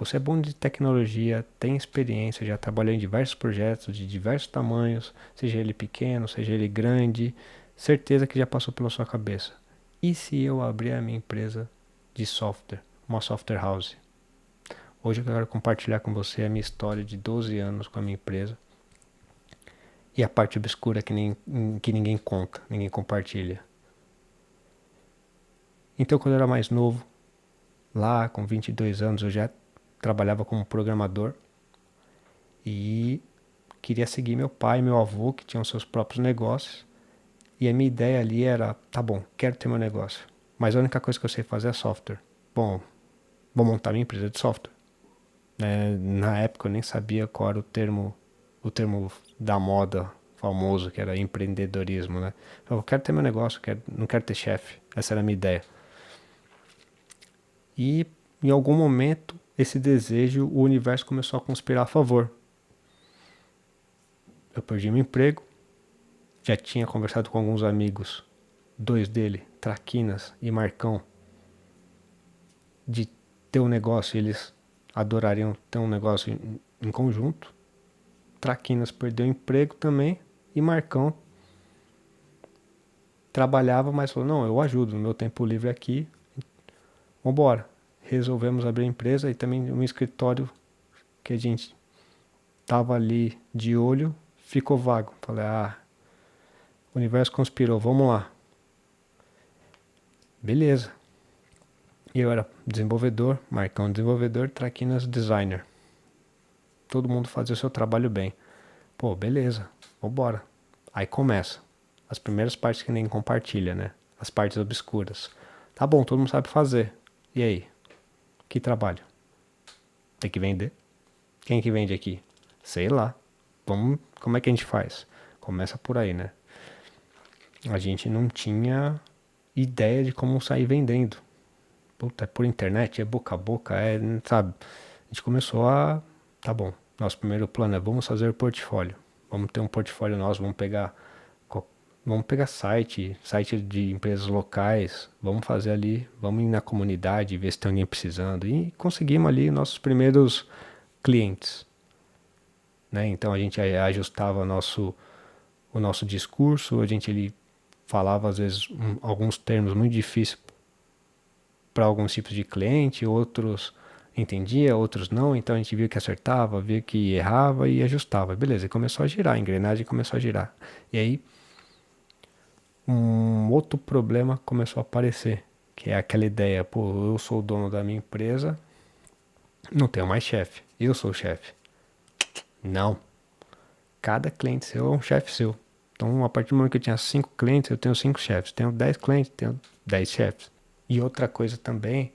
Você é bom de tecnologia, tem experiência, já trabalhou em diversos projetos de diversos tamanhos, seja ele pequeno, seja ele grande, certeza que já passou pela sua cabeça. E se eu abrir a minha empresa de software, uma software house? Hoje eu quero compartilhar com você a minha história de 12 anos com a minha empresa e a parte obscura que ninguém conta, ninguém compartilha. Então, quando eu era mais novo, lá com 22 anos, eu já trabalhava como programador e queria seguir meu pai e meu avô, que tinham seus próprios negócios. E a minha ideia ali era, tá bom, quero ter meu negócio, mas a única coisa que eu sei fazer é software. Bom, vou montar minha empresa de software. Na época eu nem sabia qual era o termo da moda famoso, que era empreendedorismo, né? Eu quero ter meu negócio, não quero ter chefe. Essa era a minha ideia. E em algum momento, esse desejo, o universo começou a conspirar a favor. Eu perdi meu emprego, já tinha conversado com alguns amigos, dois dele, Traquinas e Marcão, de ter um negócio, eles adorariam ter um negócio em conjunto. Traquinas perdeu o emprego também e Marcão trabalhava, mas falou, não, eu ajudo no meu tempo livre aqui, vambora. Resolvemos abrir a empresa e também um escritório que a gente tava ali de olho, ficou vago. Falei, o universo conspirou, vamos lá. Beleza. E eu era desenvolvedor, Marcão desenvolvedor, Traquinas designer. Todo mundo fazia o seu trabalho bem. Pô, beleza, vambora. Aí começa. As primeiras partes que ninguém compartilha, né? As partes obscuras. Tá bom, todo mundo sabe fazer. E aí? Que trabalho? Tem que vender? Quem que vende aqui? Sei lá. Como é que a gente faz? Começa por aí, né? A gente não tinha ideia de como sair vendendo. Puta, é por internet, é boca a boca, sabe? A gente começou a. Tá bom. Nosso primeiro plano é vamos fazer o portfólio. Vamos ter um portfólio nosso, vamos pegar site de empresas locais, vamos fazer ali, vamos ir na comunidade, ver se tem alguém precisando. E conseguimos ali nossos primeiros clientes. Né? Então a gente ajustava o nosso discurso, a gente ele falava às vezes alguns termos muito difíceis para alguns tipos de cliente, outros entendia, outros não, então a gente via que acertava, via que errava e ajustava. Beleza, e começou a girar, a engrenagem começou a girar. E aí um outro problema começou a aparecer, que é aquela ideia, pô, eu sou o dono da minha empresa, não tenho mais chefe, eu sou o chefe. Não, cada cliente seu é um chefe seu. Então, a partir do momento que eu tinha 5 clientes, eu tenho 5 chefes. Tenho 10 clientes, tenho 10 chefes. E outra coisa também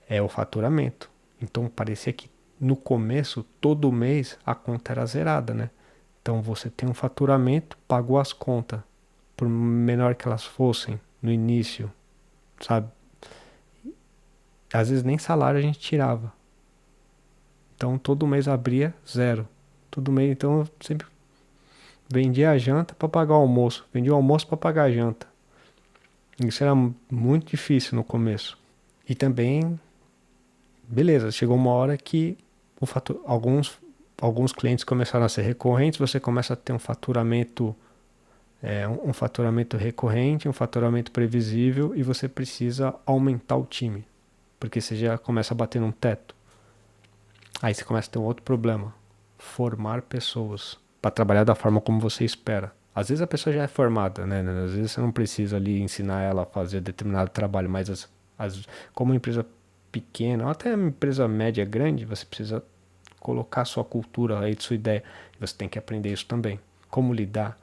é o faturamento. Então, parecia que no começo, todo mês, a conta era zerada, né? Então, você tem um faturamento, pagou as contas, por menor que elas fossem no início, sabe? Às vezes nem salário a gente tirava. Então, todo mês abria zero. Todo mês, então, eu sempre vendia a janta para pagar o almoço. Vendia o almoço para pagar a janta. Isso era muito difícil no começo. E também, beleza, chegou uma hora que alguns clientes começaram a ser recorrentes, você começa a ter um faturamento, um faturamento recorrente, um faturamento previsível e você precisa aumentar o time, porque você já começa a bater num teto. Aí você começa a ter um outro problema, formar pessoas para trabalhar da forma como você espera. Às vezes a pessoa já é formada, né? Às vezes você não precisa ali ensinar ela a fazer determinado trabalho, mas como uma empresa pequena, ou até uma empresa média grande, você precisa colocar sua cultura aí, sua ideia. Você tem que aprender isso também. Como lidar.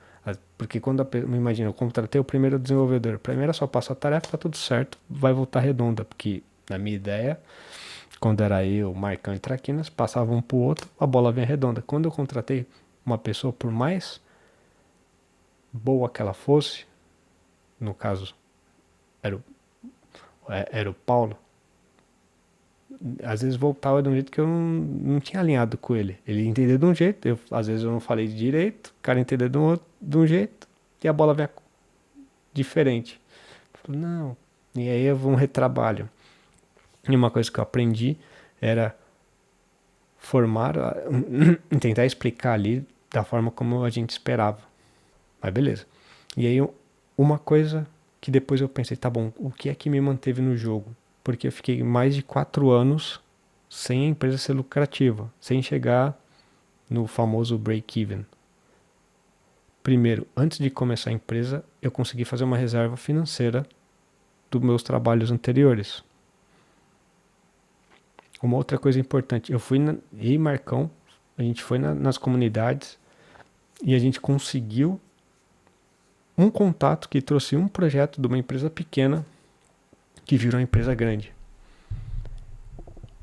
Porque quando imagina, eu contratei o primeiro desenvolvedor, primeiro só passo a tarefa, tá tudo certo, vai voltar redonda, porque na minha ideia, quando era eu, Marcão e Traquinas, passava um pro outro, a bola vinha redonda. Quando eu contratei uma pessoa, por mais boa que ela fosse, no caso era o Paulo, às vezes voltava de um jeito que eu não tinha alinhado com ele. Ele entendeu de um jeito, às vezes eu não falei direito, o cara entendeu de um jeito e a bola vinha diferente. Eu falei, não, e aí eu vou um retrabalho. E uma coisa que eu aprendi era formar, tentar explicar ali da forma como a gente esperava. Mas beleza. E aí uma coisa que depois eu pensei, tá bom, o que é que me manteve no jogo? Porque eu fiquei mais de 4 anos sem a empresa ser lucrativa, sem chegar no famoso break-even. Primeiro, antes de começar a empresa, eu consegui fazer uma reserva financeira dos meus trabalhos anteriores. Uma outra coisa importante, e Marcão, a gente foi nas comunidades e a gente conseguiu um contato que trouxe um projeto de uma empresa pequena que virou uma empresa grande.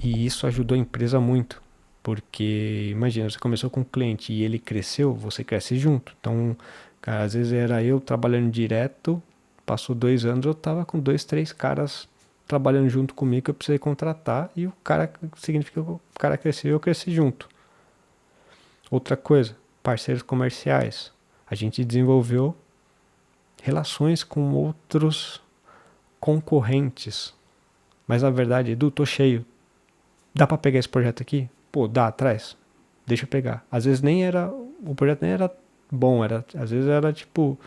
E isso ajudou a empresa muito, porque imagina, você começou com um cliente e ele cresceu, você cresce junto. Então, cara, às vezes era eu trabalhando direto, passou 2 anos, eu tava com 2, 3 caras trabalhando junto comigo que eu precisei contratar e o cara significa que o cara cresceu e eu cresci junto. Outra coisa, parceiros comerciais. A gente desenvolveu relações com outros concorrentes. Mas na verdade, Edu, tô cheio. Dá pra pegar esse projeto aqui? Pô, dá, traz. Deixa eu pegar. Às vezes nem era. O projeto nem era bom, às vezes era tipo.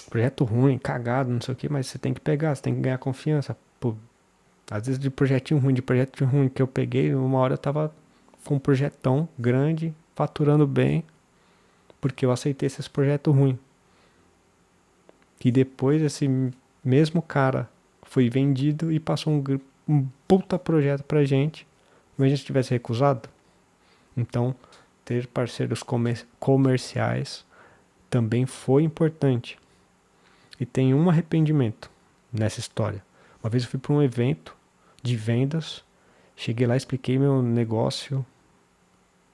Projeto ruim, cagado, não sei o que, mas você tem que pegar, você tem que ganhar confiança. Pô, às vezes de projeto ruim que eu peguei, uma hora eu tava com um projetão grande, faturando bem, porque eu aceitei esses projetos ruins. E depois esse mesmo cara foi vendido e passou um puta projeto pra gente. Imagina se tivesse recusado. Então, ter parceiros comerciais também foi importante. E tem um arrependimento nessa história. Uma vez eu fui para um evento de vendas, cheguei lá, expliquei meu negócio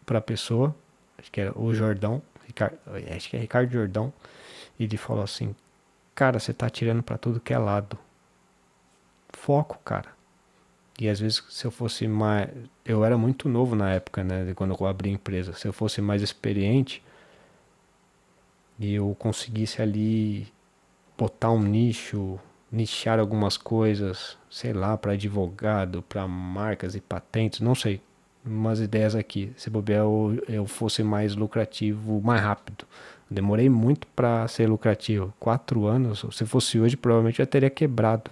para a pessoa, acho que era o Jordão, acho que é Ricardo Jordão, e ele falou assim: cara, você tá atirando para tudo que é lado. Foco, cara. E às vezes, se eu fosse mais. Eu era muito novo na época, né? Quando eu abri a empresa. Se eu fosse mais experiente e eu conseguisse ali botar um nicho, nichar algumas coisas, sei lá, para advogado, para marcas e patentes, não sei. Umas ideias aqui. Se bobear, eu fosse mais lucrativo mais rápido. Demorei muito para ser lucrativo. 4 anos. Se fosse hoje, provavelmente eu teria quebrado.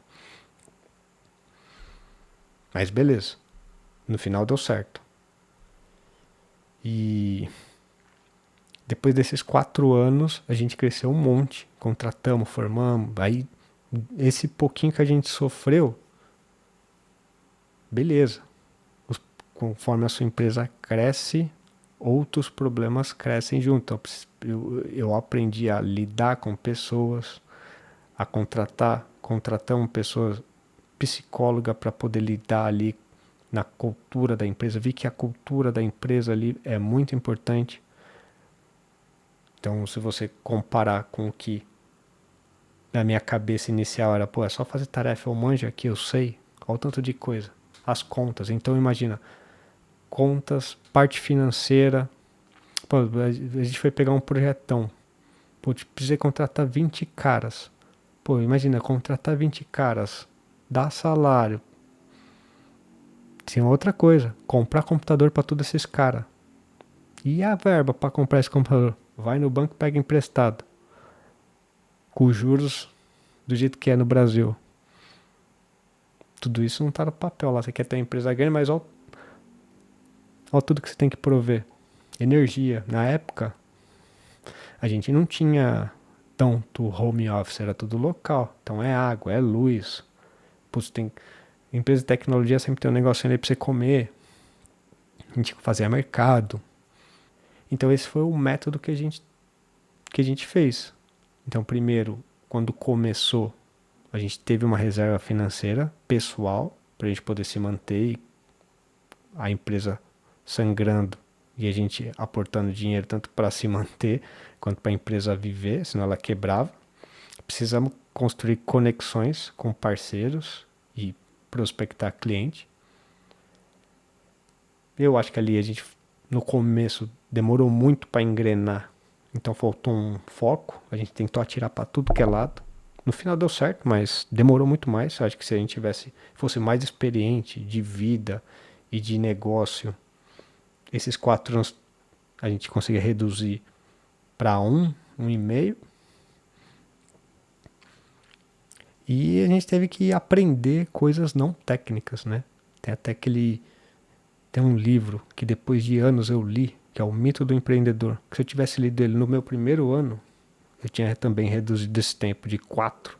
Mas beleza. No final deu certo. E depois desses 4 anos, a gente cresceu um monte. Contratamos, formamos. Aí, esse pouquinho que a gente sofreu, beleza. Conforme a sua empresa cresce, outros problemas crescem junto. Então, eu aprendi a lidar com pessoas, a contratamos pessoas, psicóloga para poder lidar ali na cultura da empresa. Vi que a cultura da empresa ali é muito importante. Então, se você comparar com o que na minha cabeça inicial era, pô, é só fazer tarefa, eu manjo aqui, eu sei, olha o tanto de coisa. As contas, então imagina, contas, parte financeira. Pô, a gente foi pegar um projetão. Pô, precisei contratar 20 caras. Pô, imagina, contratar 20 caras, dar salário. Tinha outra coisa, comprar computador para todos esses caras. E a verba para comprar esse computador? Vai no banco e pega emprestado. Com juros do jeito que é no Brasil. Tudo isso não tá no papel lá. Você quer ter uma empresa grande, mas olha tudo que você tem que prover. Energia. Na época, a gente não tinha tanto home office, era tudo local. Então é água, é luz. Putz, empresa de tecnologia sempre tem um negocinho ali pra você comer. A gente fazia mercado. Então esse foi o método que a gente fez. Então primeiro, quando começou, a gente teve uma reserva financeira pessoal para a gente poder se manter e a empresa sangrando e a gente aportando dinheiro tanto para se manter quanto para a empresa viver, senão ela quebrava. Precisamos construir conexões com parceiros e prospectar cliente. Eu acho que ali a gente no começo demorou muito para engrenar, então faltou um foco, a gente tentou atirar para tudo que é lado. No final deu certo, mas demorou muito mais. Eu acho que se a gente fosse mais experiente de vida e de negócio, Esses 4 anos a gente conseguia reduzir para 1,5. E a gente teve que aprender coisas não técnicas, né? Tem até aquele. Tem um livro que depois de anos eu li, que é O Mito do Empreendedor. Que se eu tivesse lido ele no meu primeiro ano, eu tinha também reduzido esse tempo de 4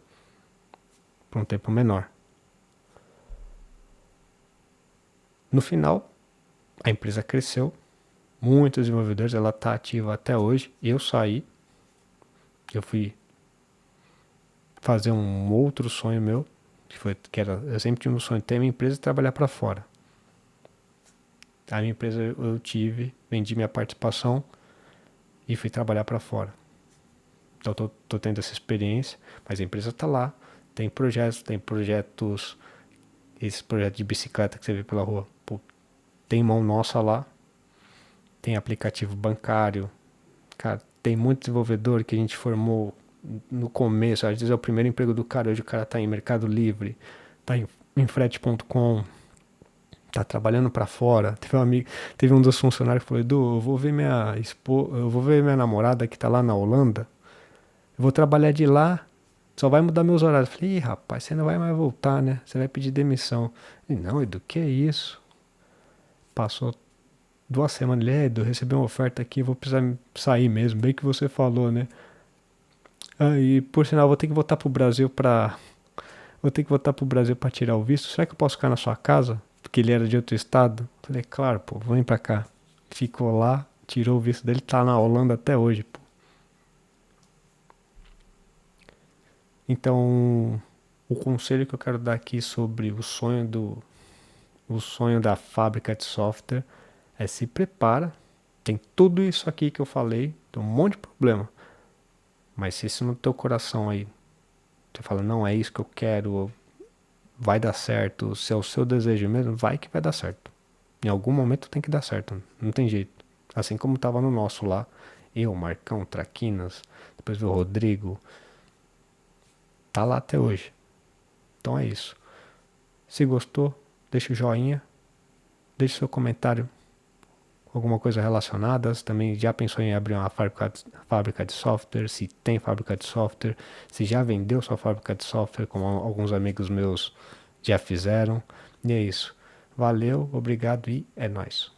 para um tempo menor. No final, a empresa cresceu, muitos desenvolvedores, ela está ativa até hoje. Eu saí, eu fui fazer um outro sonho meu, eu sempre tive um sonho de ter minha empresa e trabalhar para fora. A minha empresa eu tive, vendi minha participação e fui trabalhar para fora. Então tô tendo essa experiência, mas a empresa está lá, tem projetos, esse projeto de bicicleta que você vê pela rua, pô, tem mão nossa lá, tem aplicativo bancário, cara, tem muito desenvolvedor que a gente formou no começo, às vezes é o primeiro emprego do cara, hoje o cara tá em Mercado Livre, tá em frete.com, tá trabalhando para fora. Teve um dos funcionários que falou: Edu, eu vou ver minha namorada que tá lá na Holanda, eu vou trabalhar de lá, só vai mudar meus horários. Eu falei: ih, rapaz, você não vai mais voltar, né? Você vai pedir demissão. Ele: não, Edu, que é isso? Passou 2 semanas, ele: Edu, recebi uma oferta aqui, vou precisar sair mesmo, bem que você falou, né? Aí, por sinal, vou ter que voltar pro Brasil pra. Vou ter que voltar pro Brasil pra tirar o visto. Será que eu posso ficar na sua casa? Porque ele era de outro estado. Falei: claro, pô, vem pra cá. Ficou lá, tirou o visto dele, tá na Holanda até hoje, pô. Então, o conselho que eu quero dar aqui sobre o sonho da fábrica de software é: se prepara. Tem tudo isso aqui que eu falei, tem um monte de problema. Mas se isso no teu coração aí, você fala: não, é isso que eu quero, vai dar certo, se é o seu desejo mesmo, vai que vai dar certo. Em algum momento tem que dar certo, não tem jeito. Assim como tava no nosso lá, eu, Marcão, Traquinas, depois veio o Rodrigo, tá lá até hoje. Então é isso. Se gostou, deixa o joinha, deixa o seu comentário, alguma coisa relacionada. Você também já pensou em abrir uma fábrica de software? Se tem fábrica de software, se já vendeu sua fábrica de software, como alguns amigos meus já fizeram. E é isso. Valeu, obrigado e é nóis.